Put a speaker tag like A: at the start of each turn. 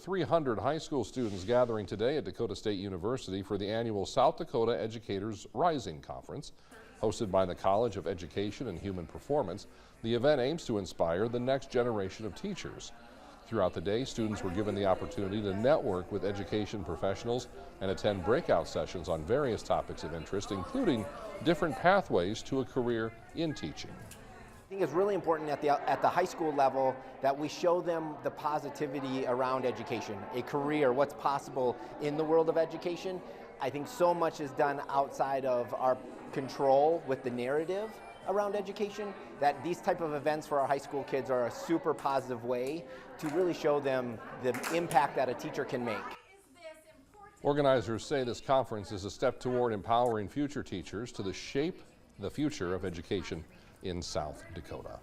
A: 300 high school students gathering today at Dakota State University for the annual South Dakota Educators Rising Conference. Hosted by the College of Education and Human Performance, the event aims to inspire the next generation of teachers. Throughout the day, students were given the opportunity to network with education professionals and attend breakout sessions on various topics of interest, including different pathways to a career in teaching.
B: I think it's really important at the high school level that we show them the positivity around education, a career, what's possible in the world of education. I think so much is done outside of our control with the narrative around education that these type of events for our high school kids are a super positive way to really show them the impact that a teacher can make.
A: Organizers say this conference is a step toward empowering future teachers to shape the future of education in South Dakota.